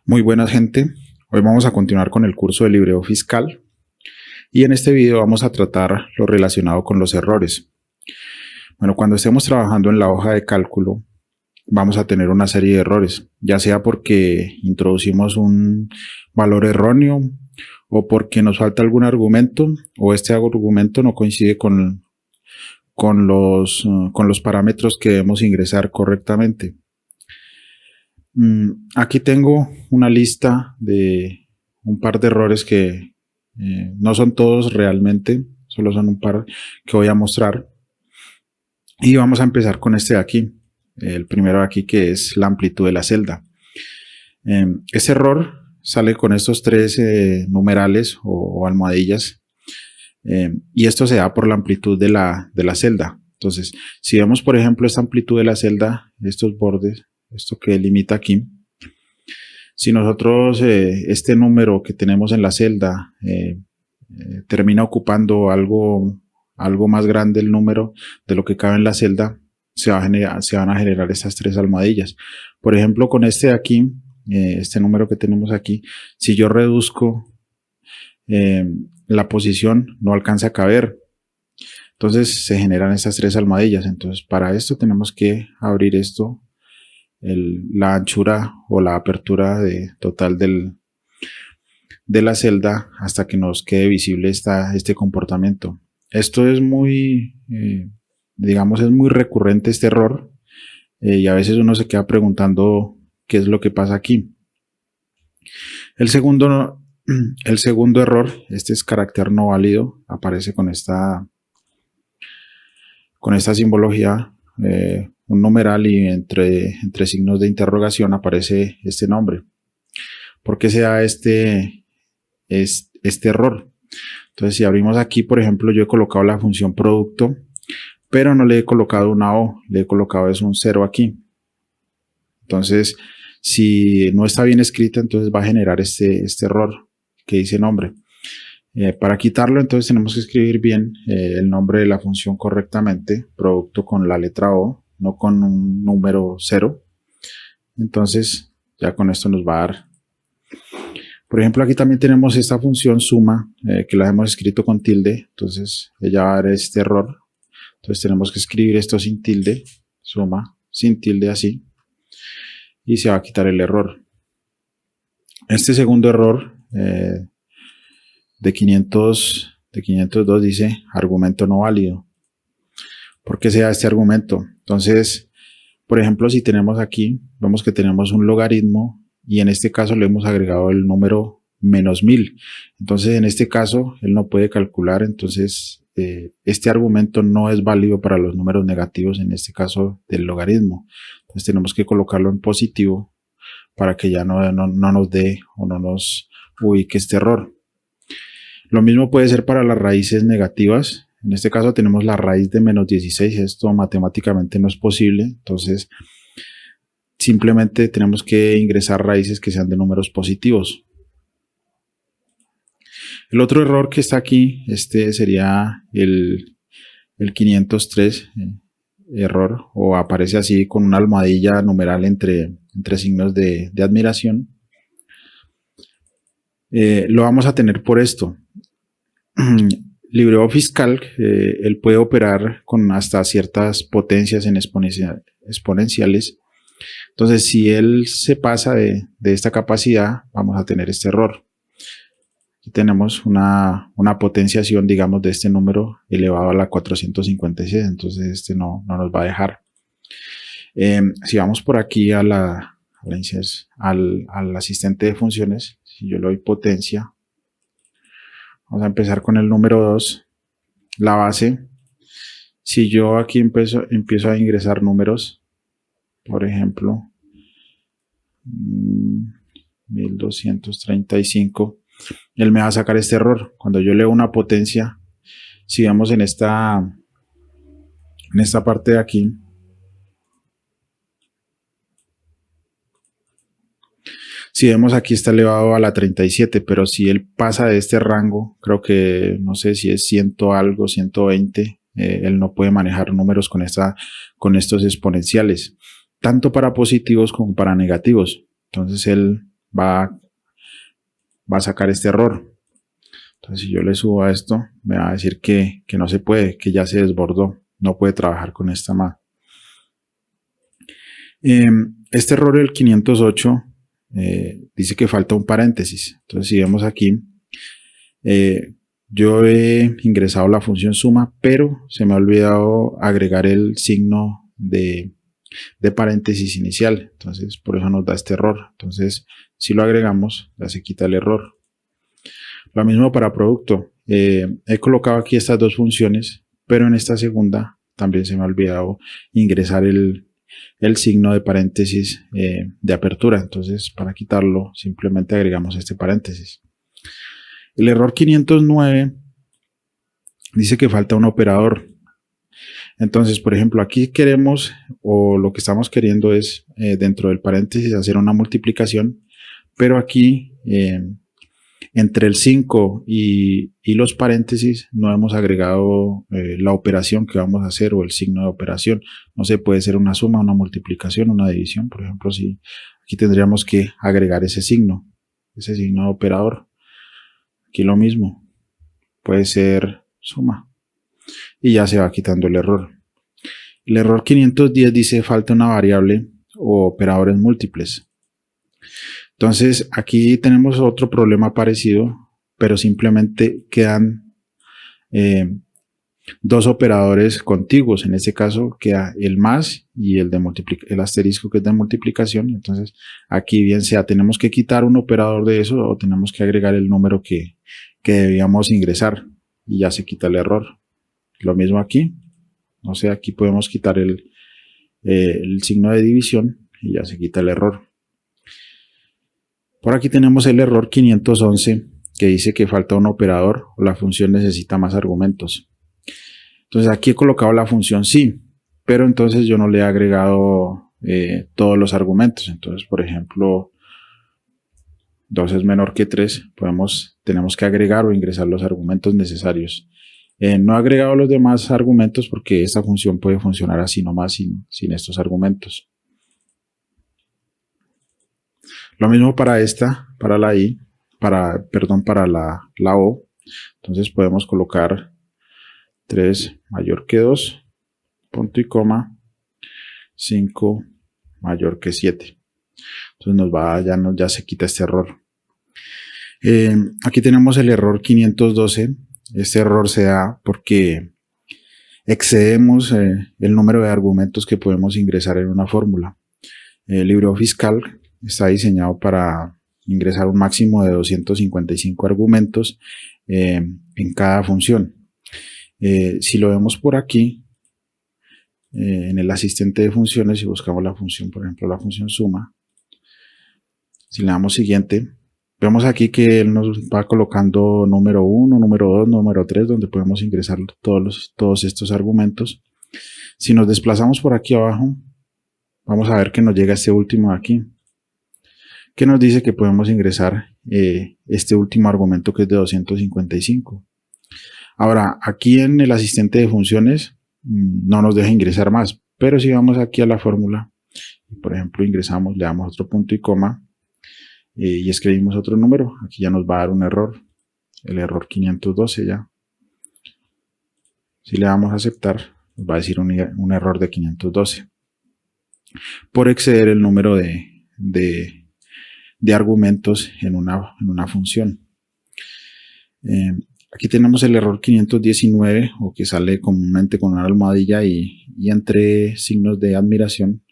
Muy buenas gente, hoy vamos a continuar con el curso de libreo fiscal y en este video vamos a tratar lo relacionado con los errores. Bueno, cuando estemos trabajando en la hoja de cálculo vamos a tener una serie de errores, ya sea porque introducimos un valor erróneo o porque nos falta algún argumento o este argumento no coincide con los parámetros que debemos ingresar correctamente. Aquí tengo una lista de un par de errores que no son todos realmente, solo son un par que voy a mostrar. Y vamos a empezar con este de aquí, el primero de aquí, que es la amplitud de la celda. Ese error sale con estos tres numerales o almohadillas, y esto se da por la amplitud de la celda. Entonces, si vemos por ejemplo esta amplitud de la celda, estos bordes, esto que delimita aquí, si nosotros este número que tenemos en la celda termina ocupando algo más grande el número de lo que cabe en la celda, se van a generar estas tres almohadillas. Por ejemplo, con este de aquí, este número que tenemos aquí, si yo reduzco la posición, no alcanza a caber. Entonces se generan estas tres almohadillas. Entonces para esto tenemos que abrir esto, la anchura o la apertura total de la celda hasta que nos quede visible este comportamiento. Esto es muy, digamos, es muy recurrente este error, y a veces uno se queda preguntando qué es lo que pasa aquí. El segundo error, este es carácter no válido, aparece con esta simbología, un numeral, y entre signos de interrogación aparece este nombre. ¿Por qué se da este error? Entonces, si abrimos aquí, por ejemplo, yo he colocado la función producto, pero no le he colocado una O, le he colocado un 0 aquí. Entonces, si no está bien escrita, entonces va a generar este error que dice nombre. Para quitarlo, entonces tenemos que escribir bien el nombre de la función correctamente, producto con la letra O, no con un número 0. Entonces, ya con esto nos va a dar. Por ejemplo, aquí también tenemos esta función suma, que la hemos escrito con tilde, entonces ella va a dar este error. Entonces tenemos que escribir esto sin tilde, suma, sin tilde, así, y se va a quitar el error. Este segundo error de 502 dice argumento no válido. ¿Por qué se da este argumento? Entonces, por ejemplo, si tenemos aquí, vemos que tenemos un logaritmo y en este caso le hemos agregado el número menos 1000. Entonces, en este caso, él no puede calcular, entonces este argumento no es válido para los números negativos, en este caso del logaritmo. Entonces tenemos que colocarlo en positivo para que ya no nos dé o no nos ubique este error. Lo mismo puede ser para las raíces negativas. En este caso tenemos la raíz de menos 16. Esto matemáticamente no es posible. Entonces simplemente tenemos que ingresar raíces que sean de números positivos. El otro error que está aquí, este sería el 503 error, o aparece así con una almohadilla numeral entre signos de admiración. Lo vamos a tener por esto. Libreo fiscal, él puede operar con hasta ciertas potencias en exponenciales. Entonces, si él se pasa de esta capacidad, vamos a tener este error. Aquí tenemos una potenciación, digamos, de este número elevado a la 456, entonces este no nos va a dejar. Si vamos por aquí al asistente de funciones, si yo le doy potencia, vamos a empezar con el número 2, la base. Si yo aquí empiezo a ingresar números, por ejemplo, 1235, él me va a sacar este error. Cuando yo leo una potencia, si vemos en esta parte de aquí, si vemos aquí está elevado a la 37, pero si él pasa de este rango, creo que no sé si es 100 algo, 120, él no puede manejar números con estos exponenciales, tanto para positivos como para negativos. Entonces él va a sacar este error. Entonces, si yo le subo a esto, me va a decir que no se puede, que ya se desbordó, no puede trabajar con esta más. Este error del 508 dice que falta un paréntesis. Entonces, si vemos aquí, yo he ingresado la función suma, pero se me ha olvidado agregar el signo de paréntesis inicial. Entonces, por eso nos da este error. Entonces, si lo agregamos, ya se quita el error. Lo mismo para producto. He colocado aquí estas dos funciones, pero en esta segunda también se me ha olvidado ingresar el signo de paréntesis de apertura. Entonces, para quitarlo, simplemente agregamos este paréntesis. El error 509 dice que falta un operador. Entonces, por ejemplo, aquí queremos, o lo que estamos queriendo es, dentro del paréntesis, hacer una multiplicación, pero aquí, entre el 5 y los paréntesis, no hemos agregado la operación que vamos a hacer o el signo de operación. No sé, puede ser una suma, una multiplicación, una división. Por ejemplo, si aquí tendríamos que agregar ese signo de operador. Aquí lo mismo, puede ser suma y ya se va quitando el error. El error 510 dice falta una variable o operadores múltiples. Entonces aquí tenemos otro problema parecido, pero simplemente quedan dos operadores contiguos. En este caso queda el más y el asterisco, que es de multiplicación. Entonces aquí bien sea tenemos que quitar un operador de eso o tenemos que agregar el número que debíamos ingresar y ya se quita el error. Lo mismo aquí, no sé, aquí podemos quitar el signo de división y ya se quita el error. Por aquí tenemos el error 511 que dice que falta un operador o la función necesita más argumentos. Entonces aquí he colocado la función sí, pero entonces yo no le he agregado todos los argumentos. Entonces, por ejemplo, 2 es menor que 3, tenemos que agregar o ingresar los argumentos necesarios. No he agregado los demás argumentos porque esta función puede funcionar así nomás sin estos argumentos. Lo mismo para esta, para la I, para la O. Entonces podemos colocar 3 mayor que 2, punto y coma, 5 mayor que 7. Entonces ya se quita este error. Aquí tenemos el error 512. Este error se da porque excedemos el número de argumentos que podemos ingresar en una fórmula. El libro fiscal está diseñado para ingresar un máximo de 255 argumentos en cada función. Si lo vemos por aquí, en el asistente de funciones, si buscamos la función, por ejemplo, la función suma, si le damos siguiente, vemos aquí que él nos va colocando número 1, número 2, número 3, donde podemos ingresar todos estos argumentos. Si nos desplazamos por aquí abajo, vamos a ver que nos llega este último de aquí, que nos dice que podemos ingresar este último argumento, que es de 255. Ahora, aquí en el asistente de funciones no nos deja ingresar más, pero si vamos aquí a la fórmula, por ejemplo, ingresamos, le damos otro punto y coma, y escribimos otro número, aquí ya nos va a dar un error, el error 512 ya. Si le damos a aceptar, nos va a decir un error de 512 por exceder el número de argumentos en una función. Aquí tenemos el error 519, o que sale comúnmente con una almohadilla y entre signos de admiración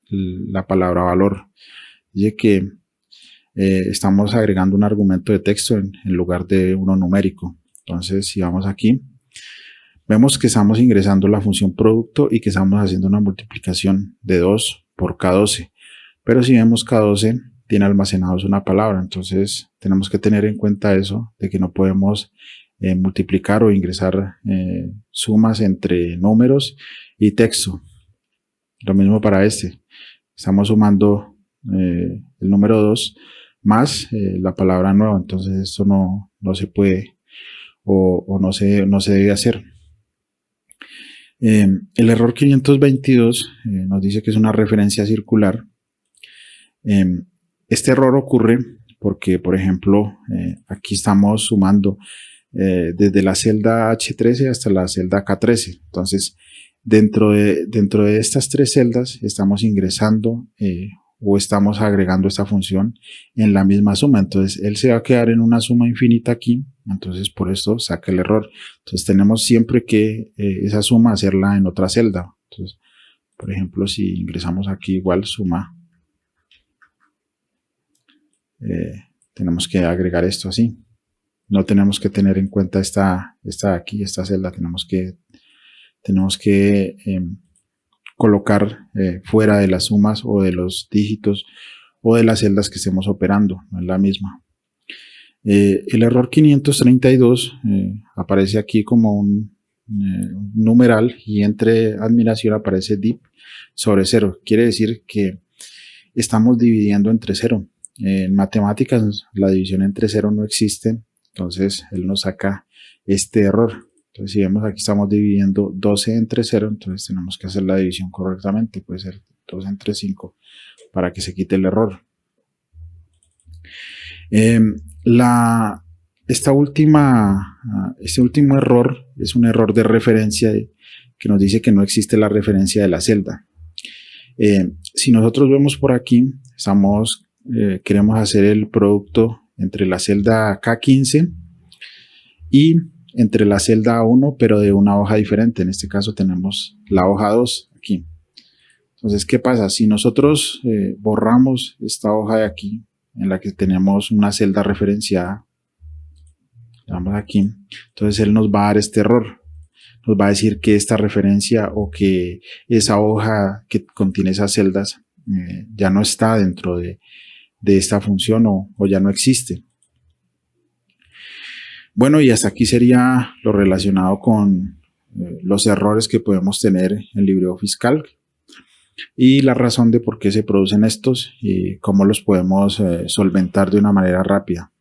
la palabra valor. Dice que estamos agregando un argumento de texto en lugar de uno numérico. Entonces, si vamos aquí, vemos que estamos ingresando la función producto y que estamos haciendo una multiplicación de 2 por K12. Pero si vemos K12, tiene almacenados una palabra. Entonces, tenemos que tener en cuenta eso, de que no podemos multiplicar o ingresar sumas entre números y texto. Lo mismo para este. Estamos sumando el número 2 más la palabra nueva, entonces esto no se puede o no se debe hacer. El error 522 nos dice que es una referencia circular. Este error ocurre porque, por ejemplo, aquí estamos sumando desde la celda H13 hasta la celda K13. Entonces, dentro de estas tres celdas estamos ingresando o estamos agregando esta función en la misma suma. Entonces, él se va a quedar en una suma infinita aquí. Entonces, por esto saca el error. Entonces, tenemos siempre que esa suma hacerla en otra celda. Entonces, por ejemplo, si ingresamos aquí igual suma, tenemos que agregar esto así. No tenemos que tener en cuenta esta celda. Tenemos que colocar fuera de las sumas o de los dígitos o de las celdas que estemos operando. No es la misma. El error 532 aparece aquí como un numeral y entre admiración aparece div sobre 0. Quiere decir que estamos dividiendo entre 0. En matemáticas la división entre 0 no existe, entonces él nos saca este error. Entonces si vemos aquí estamos dividiendo 12 entre 0, entonces tenemos que hacer la división correctamente, puede ser 2 entre 5 para que se quite el error. Este último error es un error de referencia que nos dice que no existe la referencia de la celda. Si nosotros vemos por aquí, queremos hacer el producto entre la celda K15 y entre la celda A1, pero de una hoja diferente. En este caso tenemos la hoja 2 aquí. Entonces, ¿qué pasa? Si nosotros borramos esta hoja de aquí, en la que tenemos una celda referenciada, le damos aquí, entonces él nos va a dar este error. Nos va a decir que esta referencia o que esa hoja que contiene esas celdas ya no está dentro de esta función o ya no existe. Bueno, y hasta aquí sería lo relacionado con los errores que podemos tener en LibreOffice Calc y la razón de por qué se producen estos y cómo los podemos solventar de una manera rápida.